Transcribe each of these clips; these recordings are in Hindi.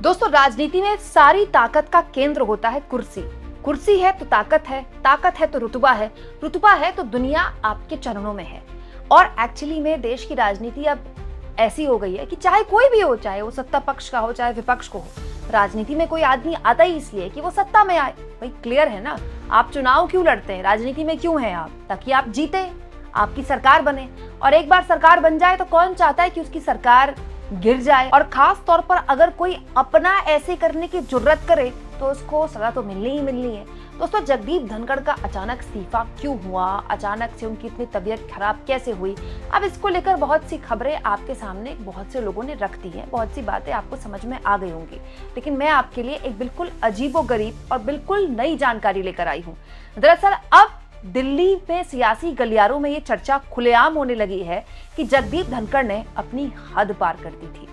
दोस्तों, राजनीति में सारी ताकत का केंद्र होता है कुर्सी। कुर्सी है तो ताकत है तो रुतबा है तो दुनिया आपके चरणों में है। और एक्चुअली में देश की राजनीति अब ऐसी हो गई है कि चाहे कोई भी हो, चाहे वो सत्ता पक्ष का हो चाहे विपक्ष को हो, राजनीति में कोई आदमी आता ही इसलिए कि वो सत्ता में आए। भाई क्लियर है ना, आप चुनाव क्यों लड़ते हैं, राजनीति में क्यों हैं आप? ताकि आप जीते, आपकी सरकार बने। और एक बार सरकार बन जाए तो कौन चाहता है कि उसकी सरकार गिर जाए? और खास तौर पर अगर कोई अपना ऐसे करने की जुर्रत करे तो उसको सजा तो मिलनी ही मिलनी है। दोस्तों, जगदीप धनखड़ का अचानक इस्तीफा क्यों हुआ, अचानक से उनकी इतनी तबीयत खराब कैसे हुई, अब इसको लेकर बहुत सी खबरें आपके सामने बहुत से लोगों ने रख दी हैं, बहुत सी बातें आपको समझ में आ गई होंगी। लेकिन मैं आपके लिए एक बिल्कुल अजीबोगरीब और बिल्कुल नई जानकारी लेकर आई हूँ। दरअसल अब दिल्ली में सियासी गलियारों में ये चर्चा खुलेआम होने लगी है कि जगदीप धनखड़ ने अपनी हद पार कर दी थी।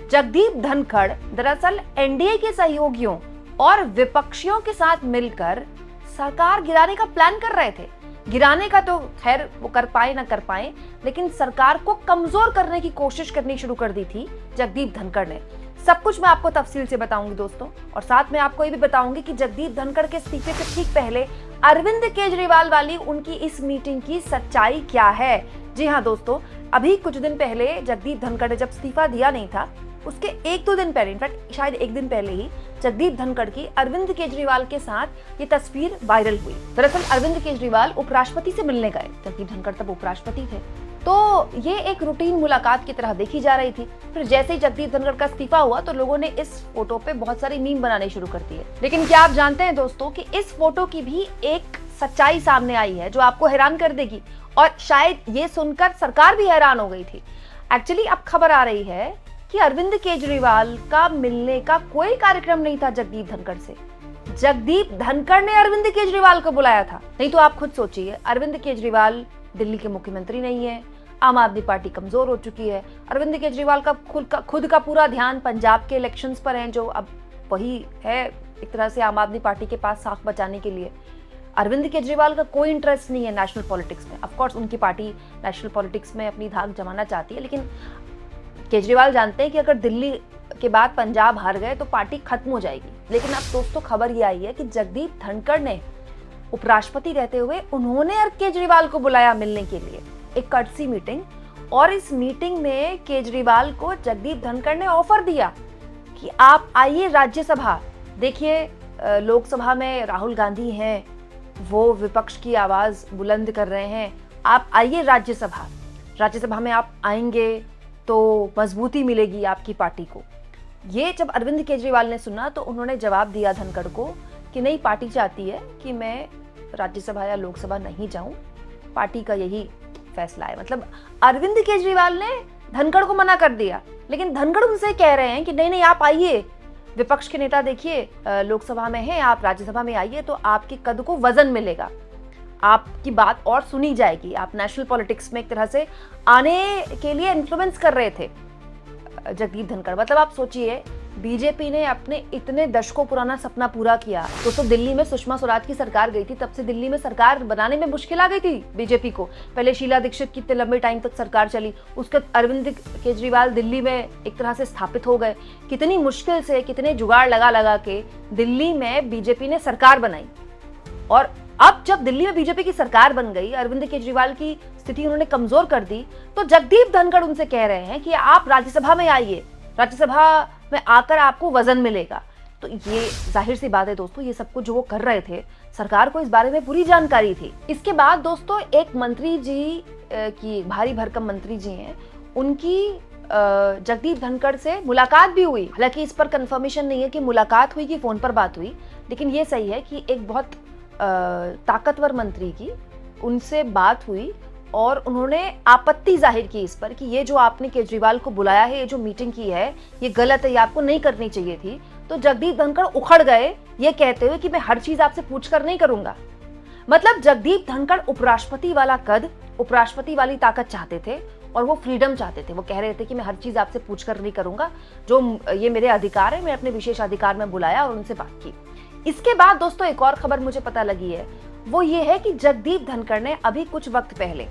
जगदीप धनखड़ दरअसल एनडीए के सहयोगियों और विपक्षियों के साथ मिलकर सरकार गिराने का प्लान कर रहे थे। गिराने का तो खैर वो कर पाए ना कर पाए, लेकिन सरकार को कमजोर करने की कोशिश करनी शुरू कर दी थी जगदीप धनखड़ ने। सब कुछ मैं आपको तफसील से बताऊंगी दोस्तों, और साथ में आपको ये भी बताऊंगी कि जगदीप धनखड़ के इस्तीफे से ठीक पहले अरविंद केजरीवाल वाली उनकी इस मीटिंग की सच्चाई क्या है। जी हाँ दोस्तों, अभी कुछ दिन पहले जगदीप धनखड़ ने जब इस्तीफा दिया नहीं था, उसके एक दो दिन पहले, इनफैक्ट शायद एक दिन पहले ही जगदीप धनखड़ की अरविंद केजरीवाल के साथ ये तस्वीर वायरल हुई। दरअसल अरविंद केजरीवाल उपराष्ट्रपति से मिलने गए, जगदीप धनखड़ तब उपराष्ट्रपति थे, तो ये एक रूटीन मुलाकात की तरह देखी जा रही थी। फिर जैसे ही जगदीप धनखड़ का इस्तीफा हुआ तो लोगों ने इस फोटो पे बहुत सारी मीम बनाने शुरू कर दिए। लेकिन क्या आप जानते हैं दोस्तों कि इस फोटो की भी एक सच्चाई सामने आई है जो आपको हैरान कर देगी, और शायद ये सुनकर सरकार भी हैरान हो गई थी। एक्चुअली अब खबर आ रही है कि अरविंद केजरीवाल का मिलने का कोई कार्यक्रम नहीं था जगदीप धनखड़ से। जगदीप धनखड़ ने अरविंद केजरीवाल को बुलाया था। नहीं तो आप खुद सोचिए, अरविंद केजरीवाल दिल्ली के मुख्यमंत्री नहीं है, आम आदमी पार्टी कमजोर हो चुकी है, अरविंद केजरीवाल का खुद का पूरा ध्यान पंजाब के इलेक्शंस पर है, जो अब वही है एक तरह से आम आदमी पार्टी के पास साख बचाने के लिए। अरविंद केजरीवाल का कोई इंटरेस्ट नहीं है नेशनल पॉलिटिक्स में। ऑफ कोर्स उनकी पार्टी नेशनल पॉलिटिक्स में अपनी धाक जमाना चाहती है, लेकिन केजरीवाल जानते हैं कि अगर दिल्ली के बाद पंजाब हार गए तो पार्टी खत्म हो जाएगी। लेकिन अब दोस्तों खबर ये आई है कि जगदीप धनखड़ ने उपराष्ट्रपति रहते हुए उन्होंने केजरीवाल को बुलाया मिलने के लिए, एक कर्टसी मीटिंग। और इस मीटिंग में केजरीवाल को जगदीप धनखड़ ने ऑफर दिया कि आप आइए राज्यसभा। देखिए, लोकसभा में राहुल गांधी हैं, वो विपक्ष की आवाज बुलंद कर रहे हैं, आप आइए राज्यसभा में आप आएंगे तो मजबूती मिलेगी आपकी पार्टी को। ये जब अरविंद केजरीवाल ने सुना तो उन्होंने जवाब दिया धनखड़ को कि नहीं, पार्टी चाहती है कि मैं राज्यसभा या लोकसभा नहीं जाऊं, पार्टी का यही फैसला है। मतलब अरविंद केजरीवाल ने धनखड़ को मना कर दिया, लेकिन धनखड़ उनसे कह रहे हैं कि नहीं नहीं, आप आइए, विपक्ष के नेता देखिए लोकसभा में हैं, आप राज्यसभा में आइए तो आपके कद को वजन मिलेगा, आपकी बात और सुनी जाएगी। आप नेशनल पॉलिटिक्स में एक तरह से आने के लिए इन्फ्लुएंस कर रहे थे जगदीप धनखड़। मतलब आप सोचिए, बीजेपी ने अपने इतने दशकों पुराना सपना पूरा किया। तो दिल्ली में सुषमा स्वराज की सरकार गई थी, तब से दिल्ली में सरकार बनाने में मुश्किल आ गई थी बीजेपी को। पहले शीला दीक्षित कितने लंबे टाइम तक सरकार चली, उसके अरविंद केजरीवाल दिल्ली में एक तरह से स्थापित हो गए। कितनी मुश्किल से, कितने जुगाड़ लगा के दिल्ली में बीजेपी ने सरकार बनाई। और अब जब दिल्ली में बीजेपी की सरकार बन गई, अरविंद केजरीवाल की स्थिति उन्होंने कमजोर कर दी, तो जगदीप धनखड़ उनसे कह रहे हैं कि आप राज्यसभा में आइए, राज्यसभा में आकर आपको वजन मिलेगा। तो ये जाहिर सी बात है दोस्तों, ये सब कुछ जो वो कर रहे थे, सरकार को इस बारे में पूरी जानकारी थी। इसके बाद दोस्तों एक मंत्री जी की, भारी भरकम मंत्री जी हैं, उनकी जगदीप धनखड़ से मुलाकात भी हुई। हालांकि इस पर कंफर्मेशन नहीं है कि मुलाकात हुई कि फोन पर बात हुई, लेकिन ये सही है कि एक बहुत ताकतवर मंत्री की उनसे बात हुई और उन्होंने आपत्ति जाहिर की इस पर कि ये जो आपने केजरीवाल को बुलाया है, ये जो मीटिंग की है, ये गलत है, ये आपको नहीं करनी चाहिए थी। तो जगदीप धनखड़ उखड़ गए ये कहते हुए कि मैं हर चीज आपसे पूछकर नहीं करूंगा। मतलब जगदीप धनखड़ उपराष्ट्रपति वाला कद, उपराष्ट्रपति वाली ताकत चाहते थे और वो फ्रीडम चाहते थे। वो कह रहे थे कि मैं हर चीज आपसे पूछकर नहीं करूंगा, जो ये मेरे अधिकार है, मैं अपने विशेष अधिकार में बुलाया और उनसे बात की। इसके बाद दोस्तों एक और खबर मुझे पता लगी है, वो ये है कि जगदीप धनखड़ ने अभी कुछ वक्त पहले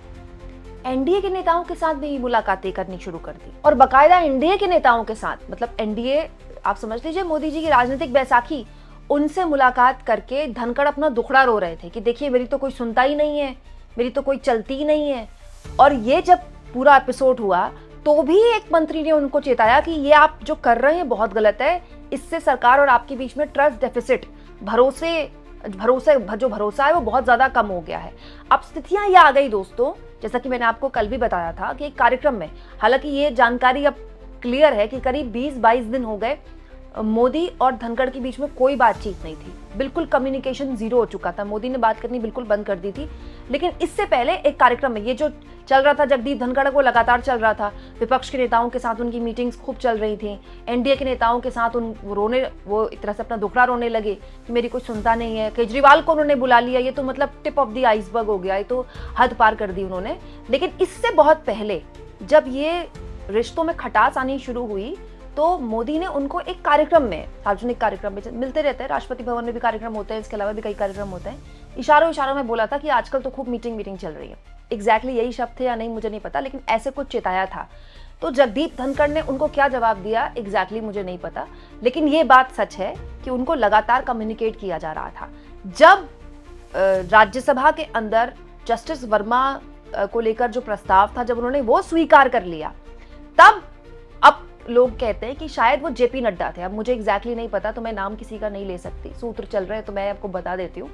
एनडीए के नेताओं के साथ भी मुलाकातें करनी शुरू कर दी, और बाकायदा एनडीए के नेताओं के साथ, मतलब एनडीए आप समझ लीजिए मोदी जी की राजनीतिक बैसाखी, उनसे मुलाकात करके धनखड़ अपना दुखड़ा रो रहे थे कि देखिए मेरी तो कोई सुनता ही नहीं है, मेरी तो कोई चलती ही नहीं है। और ये जब पूरा एपिसोड हुआ तो भी एक मंत्री ने उनको चेताया कि ये आप जो कर रहे हैं बहुत गलत है, इससे सरकार और आपके बीच में ट्रस्ट डेफिसिट, जो भरोसा है वो बहुत ज्यादा कम हो गया है। अब स्थितियां ये आ गई दोस्तों, जैसा कि मैंने आपको कल भी बताया था कि एक कार्यक्रम में, हालांकि ये जानकारी अब क्लियर है कि करीब 20-22 दिन हो गए मोदी और धनखड़ के बीच में कोई बातचीत नहीं थी, बिल्कुल कम्युनिकेशन जीरो हो चुका था, मोदी ने बात करनी बिल्कुल बंद कर दी थी। लेकिन इससे पहले एक कार्यक्रम में ये जो चल रहा था, जगदीप धनखड़ को लगातार चल रहा था, विपक्ष के नेताओं के साथ उनकी मीटिंग्स खूब चल रही थी, एनडीए के नेताओं के साथ वो एक तरह से अपना दुखड़ा रोने लगे कि मेरी कोई सुनता नहीं है। केजरीवाल को उन्होंने बुला लिया, ये तो मतलब टिप ऑफ द आइसबर्ग हो गया, ये तो हद पार कर दी उन्होंने। लेकिन इससे बहुत पहले जब ये रिश्तों में खटास आनी शुरू हुई तो मोदी ने उनको एक कार्यक्रम में, सार्वजनिक कार्यक्रम में मिलते रहते हैं, राष्ट्रपति भवन में भी कार्यक्रम होते हैं, इसके अलावा भी कई कार्यक्रम होते हैं, इशारों में बोला था कि आजकल तो खूब मीटिंग चल रही है। एग्जैक्टली यही शब्द थे या नहीं मुझे नहीं पता, लेकिन ऐसे कुछ चेताया था। तो जगदीप धनखड़ ने उनको क्या जवाब दिया एग्जैक्टली मुझे नहीं पता, लेकिन ये बात सच है कि उनको लगातार कम्युनिकेट किया जा रहा था। जब राज्यसभा के अंदर जस्टिस वर्मा को लेकर जो प्रस्ताव था, जब उन्होंने वो स्वीकार कर लिया, तब अब लोग कहते हैं कि शायद वो जेपी नड्डा थे। अब मुझे एग्जैक्टली नहीं पता, तो मैं नाम किसी का नहीं ले सकती, सूत्र चल रहे हैं तो मैं आपको बता देती हूँ।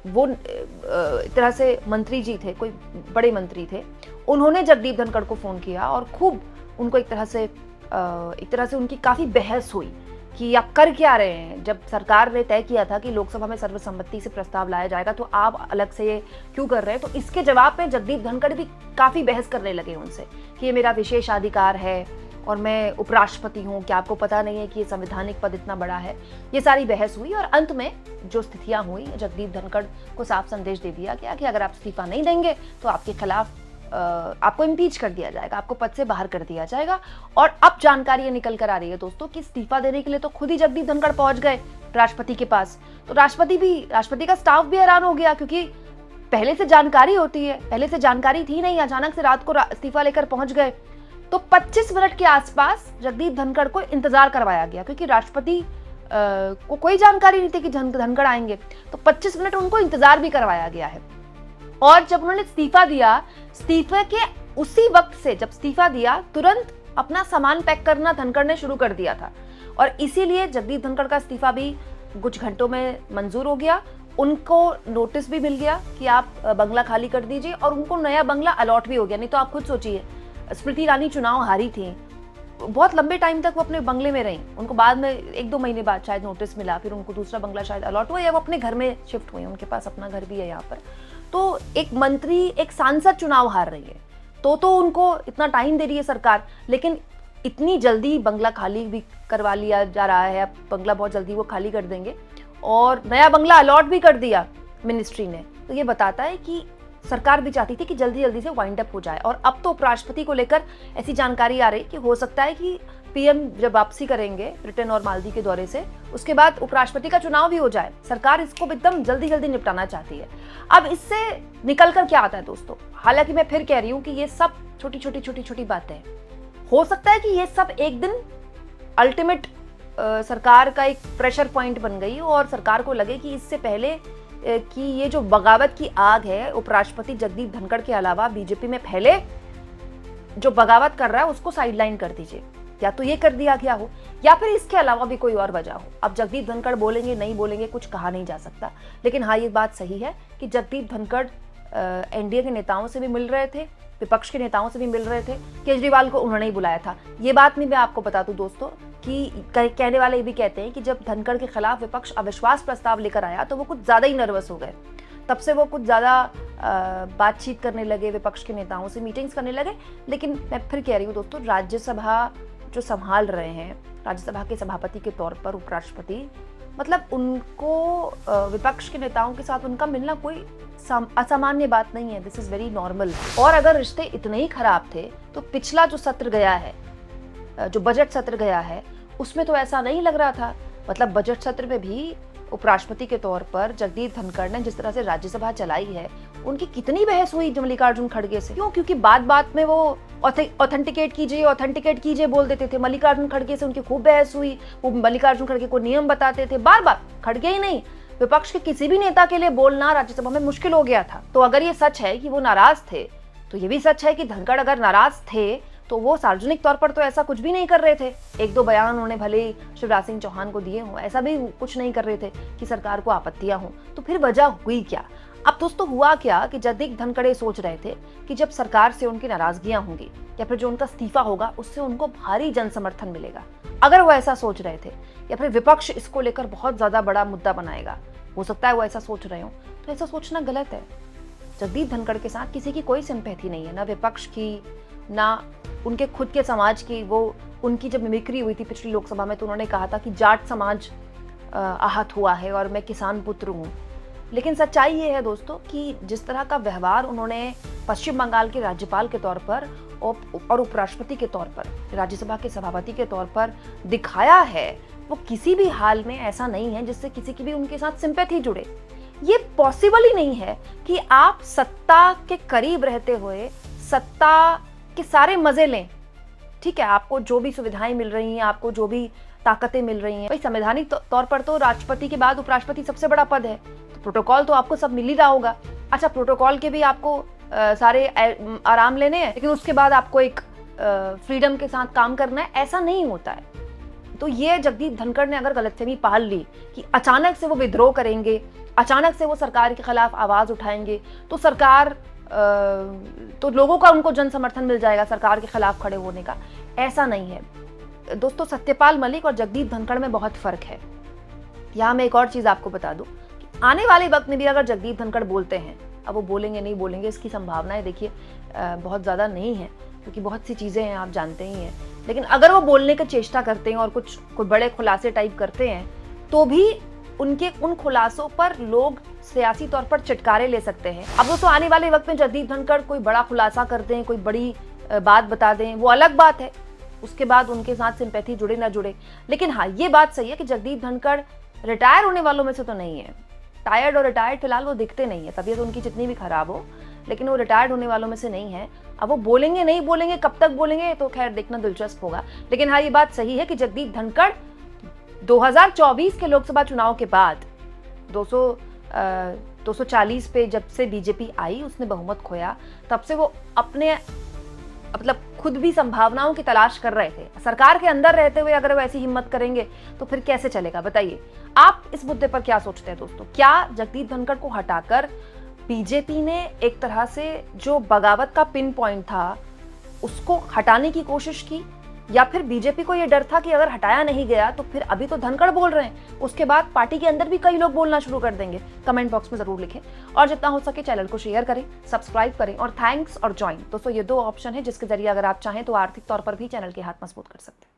वो एक तरह से मंत्री जी थे, कोई बड़े मंत्री थे, उन्होंने जगदीप धनखड़ को फोन किया और खूब उनको एक तरह से उनकी काफी बहस हुई कि आप कर क्या रहे हैं। जब सरकार ने तय किया था कि लोकसभा में सर्वसम्मति से प्रस्ताव लाया जाएगा तो आप अलग से ये क्यों कर रहे हैं, तो इसके जवाब में जगदीप धनखड़ भी काफी बहस करने लगे उनसे कि ये मेरा विशेषाधिकार है और मैं उपराष्ट्रपति हूँ, क्या आपको पता नहीं है कि ये संवैधानिक पद इतना बड़ा है। ये सारी बहस हुई और अंत में जो स्थितियां हुई, जगदीप धनखड़ को साफ संदेश दे दिया गया कि अगर आप इस्तीफा नहीं देंगे तो आपके खिलाफ आपको इम्पीच कर दिया जाएगा, आपको पद से बाहर कर दिया जाएगा। और अब जानकारी ये निकल कर आ रही है दोस्तों कि इस्तीफा देने के लिए तो खुद ही जगदीप धनखड़ पहुंच गए राष्ट्रपति के पास। तो राष्ट्रपति का स्टाफ भी हैरान हो गया, क्योंकि पहले से जानकारी होती है, पहले से जानकारी थी नहीं, अचानक से रात को इस्तीफा लेकर पहुंच गए। तो 25 मिनट के आसपास जगदीप धनखड़ को इंतजार करवाया गया, क्योंकि राष्ट्रपति को कोई जानकारी नहीं थी कि धनखड़ आएंगे, तो 25 मिनट उनको इंतजार भी करवाया गया है। और जब उन्होंने इस्तीफा दिया, इस्तीफे के उसी वक्त से जब इस्तीफा दिया तुरंत अपना सामान पैक करना धनखड़ ने शुरू कर दिया था, और इसीलिए जगदीप धनखड़ का इस्तीफा भी कुछ घंटों में मंजूर हो गया। उनको नोटिस भी मिल गया कि आप बंगला खाली कर दीजिए, और उनको नया बंगला अलॉट भी हो गया। नहीं तो आप खुद सोचिए, स्मृति ईरानी चुनाव हारी थी, बहुत लंबे टाइम तक वो अपने बंगले में रही, उनको बाद में 1-2 महीने बाद शायद नोटिस मिला, फिर उनको दूसरा बंगला शायद अलॉट हुआ या वो अपने घर में शिफ्ट हुई, उनके पास अपना घर भी है यहाँ पर। तो एक मंत्री, एक सांसद चुनाव हार रही है तो उनको इतना टाइम दे रही है सरकार, लेकिन इतनी जल्दी बंगला खाली भी करवा लिया जा रहा है। अब बंगला बहुत जल्दी वो खाली कर देंगे और नया बंगला अलॉट भी कर दिया मिनिस्ट्री ने। तो ये बताता है कि सरकार भी चाहती थी कि जल्दी जल्दी से वाइंड अप हो जाए। और अब तो उपराष्ट्रपति को लेकर ऐसी जानकारी आ रही कि हो सकता है कि पीएम जब वापसी करेंगे ब्रिटेन और मालदीव के दौरे से, उसके बाद उपराष्ट्रपति का चुनाव भी हो जाए। सरकार इसको एकदम जल्दी जल्दी निपटाना चाहती है। अब इससे निकल कर क्या आता है दोस्तों, हालांकि मैं फिर कह रही हूँ कि ये सब छोटी छोटी बातें हैं। हो सकता है कि ये सब एक दिन अल्टीमेट सरकार का एक प्रेशर पॉइंट बन गई और सरकार को लगे कि इससे पहले कि ये जो बगावत की आग है, उपराष्ट्रपति जगदीप धनखड़ के अलावा बीजेपी में फैले, जो बगावत कर रहा है उसको साइडलाइन कर दीजिए। या तो ये कर दिया गया हो या फिर इसके अलावा भी कोई और वजह हो। अब जगदीप धनखड़ बोलेंगे नहीं बोलेंगे कुछ कहा नहीं जा सकता, लेकिन हाँ ये बात सही है कि जगदीप धनखड़ एनडीए के नेताओं से भी मिल रहे थे, विपक्ष के नेताओं से भी मिल रहे थे। केजरीवाल को उन्होंने ही बुलाया था। ये बात नहीं मैं आपको बता दूं दोस्तों कि कहने वाले ये भी कहते हैं कि जब धनखड़ के खिलाफ विपक्ष अविश्वास प्रस्ताव लेकर आया तो वो कुछ ज्यादा ही नर्वस हो गए, तब से वो कुछ ज्यादा बातचीत करने लगे, विपक्ष के नेताओं से मीटिंग्स करने लगे। लेकिन मैं फिर कह रही हूँ दोस्तों, राज्यसभा जो संभाल रहे हैं, राज्यसभा के सभापति के तौर पर उपराष्ट्रपति, मतलब उनको विपक्ष के नेताओं के साथ उनका मिलना कोई असामान्य बात नहीं है। This is very normal. और अगर रिश्ते इतने ही खराब थे तो पिछला जो सत्र गया है, जो बजट सत्र गया है, उसमें तो ऐसा नहीं लग रहा था। मतलब बजट सत्र में भी उपराष्ट्रपति के तौर पर जगदीप धनखड़ ने जिस तरह से राज्यसभा चलाई है, उनकी कितनी बहस हुई मल्लिकार्जुन खड़गे से। क्यों? क्योंकि बात बात में वो ऑथेंटिकेट कीजिए बोल देते थे। मल्लिकार्जुन खड़गे से उनकी खूब बहस हुई, वो मल्लिकार्जुन खड़गे को नियम बताते थे बार बार। खड़गे ही नहीं, विपक्ष के किसी भी नेता के लिए बोलना राज्यसभा में मुश्किल हो गया था। तो अगर ये सच है कि वो नाराज थे, तो ये भी सच है कि धनखड़ अगर नाराज थे तो वो सार्वजनिक तौर पर तो ऐसा कुछ भी नहीं कर रहे थे। एक दो बयान उन्होंने भले शिवराज सिंह चौहान को दिए हों, ऐसा भी कुछ नहीं कर रहे थे कि सरकार को आपत्तियां हों। तो फिर वजह हुई क्या? अब दोस्तों हुआ क्या कि जगदीप धनखड़ सोच रहे थे कि जब सरकार से उनकी नाराजगियां होंगी या फिर जो उनका इस्तीफा होगा उससे उनको भारी जन समर्थन मिलेगा। अगर वो ऐसा सोच रहे थे या फिर विपक्ष इसको लेकर बहुत ज्यादा बड़ा मुद्दा बनाएगा, हो सकता है वो ऐसा सोच रहे हो, तो ऐसा सोचना गलत है। जगदीप धनखड़ के साथ किसी की कोई सिंपैथी नहीं है, ना विपक्ष की ना उनके खुद के समाज की। वो उनकी जब मिमिक्री हुई थी पिछली लोकसभा में तो उन्होंने कहा था कि जाट समाज आहत हुआ है और मैं किसान पुत्र हूँ। लेकिन सच्चाई ये है दोस्तों कि जिस तरह का व्यवहार उन्होंने पश्चिम बंगाल के राज्यपाल के तौर पर और उपराष्ट्रपति के तौर पर, राज्यसभा के सभापति के तौर पर दिखाया है, वो किसी भी हाल में ऐसा नहीं है जिससे किसी की भी उनके साथ सिंपैथी जुड़े। ये पॉसिबल ही नहीं है कि आप सत्ता के करीब रहते हुए सत्ता के सारे मजे लें। ठीक है, आपको जो भी सुविधाएं मिल रही हैं, आपको जो भी ताकतें मिल रही हैं, भाई संवैधानिक तौर पर तो राष्ट्रपति के बाद उपराष्ट्रपति सबसे बड़ा पद है, तो प्रोटोकॉल तो आपको सब मिल ही रहा होगा। अच्छा, प्रोटोकॉल के भी आपको सारे आराम लेने हैं, लेकिन उसके बाद आपको एक फ्रीडम के साथ काम करना है, ऐसा नहीं होता है। तो ये जगदीप धनखड़ ने अगर गलतफहमी पाल ली कि अचानक से वो विद्रोह करेंगे, अचानक से वो सरकार के खिलाफ आवाज उठाएंगे, तो सरकार तो लोगों का उनको जन समर्थन मिल जाएगा सरकार के खिलाफ खड़े होने का, ऐसा नहीं है दोस्तों। सत्यपाल मलिक और जगदीप धनखड़ में बहुत फर्क है। यहाँ मैं एक और चीज आपको बता दूं कि आने वाले वक्त में भी अगर जगदीप धनखड़ बोलते हैं, अब वो बोलेंगे नहीं बोलेंगे इसकी संभावनाएं देखिए बहुत ज्यादा नहीं है, क्योंकि बहुत सी चीजें हैं आप जानते ही हैं। लेकिन अगर वो बोलने की चेष्टा करते हैं और कुछ बड़े खुलासे टाइप करते हैं, तो भी उनके उन खुलासों पर लोग सियासी तौर पर चटकारे ले सकते हैं। अब दोस्तों आने वाले वक्त में जगदीप धनखड़ कोई बड़ा खुलासा कर दें, कोई बड़ी बात बता दें, वो अलग बात है, उसके बाद उनके साथ सिंपैथी जुड़े ना जुड़े। लेकिन हाँ, ये बात सही है कि जगदीप धनखड़ रिटायर होने वालों में से तो नहीं है। टायर्ड और रिटायर्ड फिलहाल वो दिखते नहीं है, तबीयत उनकी जितनी भी खराब हो, लेकिन वो रिटायर्ड होने वालों में से नहीं है। अब वो बोलेंगे नहीं बोलेंगे, कब तक बोलेंगे, तो खैर देखना दिलचस्प होगा। लेकिन हाँ, ये बात सही है कि जगदीप धनखड़ 2024 के लोकसभा चुनाव के बाद 240 पे जब से बीजेपी आई, उसने बहुमत खोया, तब से वो अपने मतलब खुद भी संभावनाओं की तलाश कर रहे थे। सरकार के अंदर रहते हुए अगर वो ऐसी हिम्मत करेंगे तो फिर कैसे चलेगा, बताइए। आप इस मुद्दे पर क्या सोचते हैं दोस्तों? क्या जगदीप धनखड़ को हटाकर बीजेपी ने एक तरह से जो बगावत का पिन पॉइंट था उसको हटाने की कोशिश की, या फिर बीजेपी को यह डर था कि अगर हटाया नहीं गया तो फिर अभी तो धनखड़ बोल रहे हैं, उसके बाद पार्टी के अंदर भी कई लोग बोलना शुरू कर देंगे? कमेंट बॉक्स में जरूर लिखें और जितना हो सके चैनल को शेयर करें, सब्सक्राइब करें और थैंक्स और ज्वाइन। दोस्तों ये दो ऑप्शन है जिसके जरिए अगर आप चाहें तो आर्थिक तौर पर भी चैनल के हाथ मजबूत कर सकते हैं।